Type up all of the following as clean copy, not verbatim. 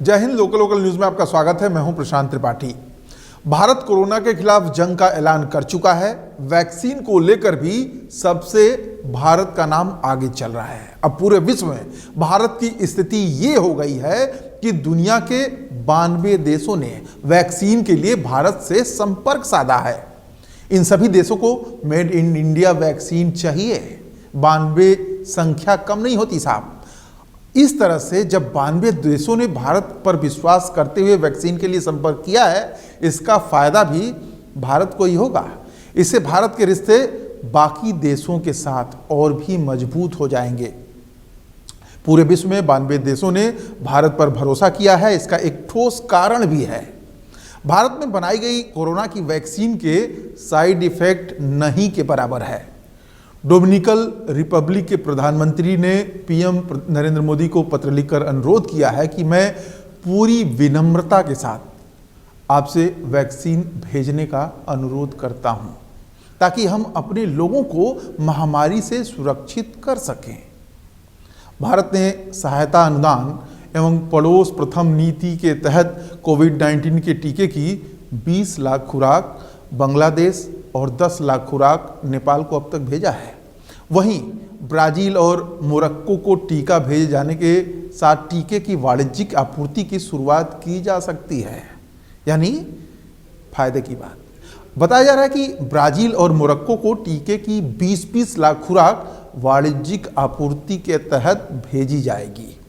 जय Hind. Local news में आपका स्वागत है। मैं हूं प्रशांत त्रिपाठी। भारत कोरोना के खिलाफ जंग का ऐलान कर चुका है। वैक्सीन को लेकर भी सबसे भारत का नाम आगे चल रहा है। अब पूरे विश्व में भारत की स्थिति ये हो गई है कि दुनिया के 92 देशों ने वैक्सीन के लिए भारत से संपर्क साधा है। इन सभी देशों को मेड इन इंडिया वैक्सीन चाहिए। 92 संख्या कम नहीं होती साहब। इस तरह से जब 92 देशों ने भारत पर विश्वास करते हुए वैक्सीन के लिए संपर्क किया है, इसका फायदा भी भारत को ही होगा। इससे भारत के रिश्ते बाकी देशों के साथ और भी मजबूत हो जाएंगे। पूरे विश्व में 92 देशों ने भारत पर भरोसा किया है। इसका एक ठोस कारण भी है। भारत में बनाई गई कोरोना की वैक्सीन के साइड इफेक्ट नहीं के बराबर है। डोमिनिकन रिपब्लिक के प्रधानमंत्री ने पीएम नरेंद्र मोदी को पत्र लिखकर अनुरोध किया है कि मैं पूरी विनम्रता के साथ आपसे वैक्सीन भेजने का अनुरोध करता हूं, ताकि हम अपने लोगों को महामारी से सुरक्षित कर सकें। भारत ने सहायता अनुदान एवं पड़ोस प्रथम नीति के तहत कोविड-19 के टीके की 20 लाख खुराक बांग्लादेश और 10 लाख खुराक नेपाल को अब तक भेजा है। वहीं ब्राजील और मोरक्को को टीका भेजे जाने के साथ टीके की वाणिज्यिक आपूर्ति की शुरुआत की जा सकती है। यानी फायदे की बात बताया जा रहा है कि ब्राजील और मोरक्को को टीके की 20-20 लाख खुराक वाणिज्यिक आपूर्ति के तहत भेजी जाएगी।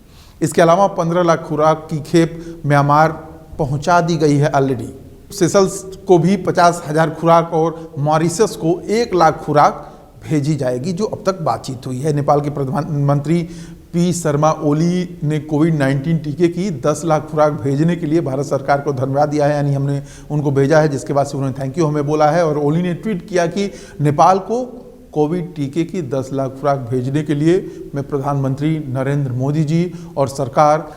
इसके अलावा 15 लाख खुराक की खेप म्यांमार पहुंचा दी गई है ऑलरेडी। सेशल्स को भी 50,000 खुराक और मॉरिशस को 1 लाख खुराक भेजी जाएगी, जो अब तक बातचीत हुई है। नेपाल के प्रधानमंत्री पी शर्मा ओली ने कोविड-19 टीके की 10 लाख खुराक भेजने के लिए भारत सरकार को धन्यवाद दिया है। यानी हमने उनको भेजा है, जिसके बाद से उन्होंने थैंक यू हमें बोला है। और ओली ने ट्वीट किया कि नेपाल को कोविड टीके की 10 लाख खुराक भेजने के लिए मैं प्रधानमंत्री नरेंद्र मोदी जी और सरकार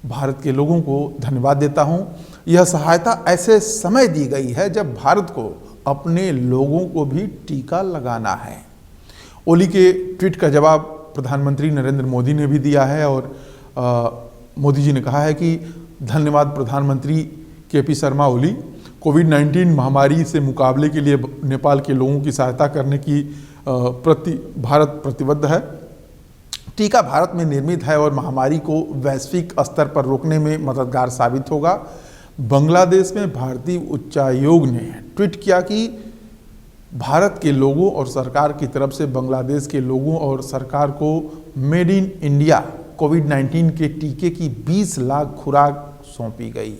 भारत के लोगों को धन्यवाद देता हूं। यह सहायता ऐसे समय दी गई है जब भारत को अपने लोगों को भी टीका लगाना है। ओली के ट्वीट का जवाब प्रधानमंत्री नरेंद्र मोदी ने भी दिया है और मोदी जी ने कहा है कि धन्यवाद प्रधानमंत्री केपी शर्मा ओली। कोविड-19 महामारी से मुकाबले के लिए नेपाल के लोगों की सहायता करने की भारत प्रतिबद्ध है। टीका भारत में निर्मित है और महामारी को वैश्विक स्तर पर रोकने में मददगार साबित होगा। बांग्लादेश में भारतीय उच्चायोग ने ट्वीट किया कि भारत के लोगों और सरकार की तरफ से बांग्लादेश के लोगों और सरकार को मेड इन इंडिया कोविड-19 के टीके की 20 लाख खुराक सौंपी गई।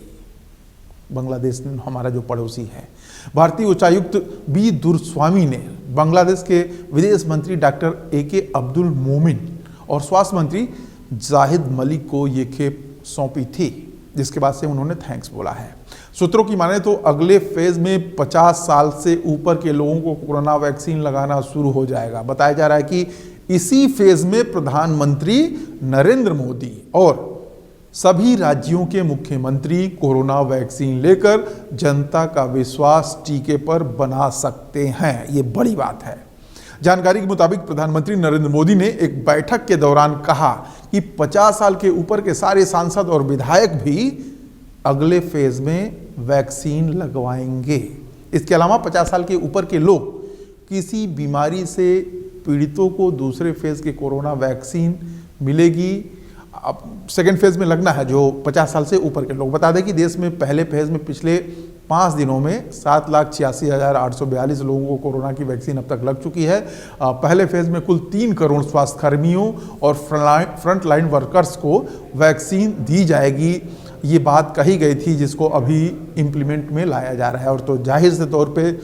बांग्लादेश हमारा जो पड़ोसी है। भारतीय उच्चायुक्त बी दुर्स्वामी ने बांग्लादेश के विदेश मंत्री डॉक्टर AK अब्दुल मोमिन और स्वास्थ्य मंत्री जाहिद मलिक को ये खेप सौंपी थी, जिसके बाद से उन्होंने थैंक्स बोला है। सूत्रों की माने तो अगले फेज में 50 साल से ऊपर के लोगों को कोरोना वैक्सीन लगाना शुरू हो जाएगा। बताया जा रहा है कि इसी फेज में प्रधानमंत्री नरेंद्र मोदी और सभी राज्यों के मुख्यमंत्री कोरोना वैक्सीन लेकर जनता का विश्वास टीके पर बना सकते हैं। ये बड़ी बात है। जानकारी के मुताबिक प्रधानमंत्री नरेंद्र मोदी ने एक बैठक के दौरान कहा कि 50 साल के ऊपर के सारे सांसद और विधायक भी अगले फेज में वैक्सीन लगवाएंगे। इसके अलावा 50 साल के ऊपर के लोग किसी बीमारी से पीड़ितों को दूसरे फेज के कोरोना वैक्सीन मिलेगी। अब सेकेंड फेज में लगना है जो 50 साल से ऊपर के लोग। बता दें कि देश में पहले फेज में पिछले 5 दिनों में 7,86,842 लोगों को कोरोना की वैक्सीन अब तक लग चुकी है। पहले फेज में कुल 3 करोड़ स्वास्थ्यकर्मियों और फ्रंट लाइन वर्कर्स को वैक्सीन दी जाएगी। ये बात कही गई थी, जिसको अभी इम्प्लीमेंट में लाया जा रहा है। और तो जाहिर से तौर पे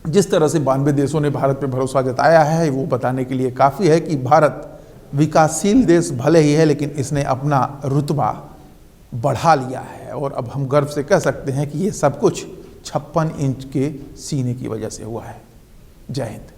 जिस तरह से 92 देशों ने भारत पे भरोसा जताया है, वो बताने के लिए काफ़ी है कि भारत विकासशील देश भले ही है, लेकिन इसने अपना रुतबा बढ़ा लिया है। और अब हम गर्व से कह सकते हैं कि ये सब कुछ 56 इंच के सीने की वजह से हुआ है। जय हिंद।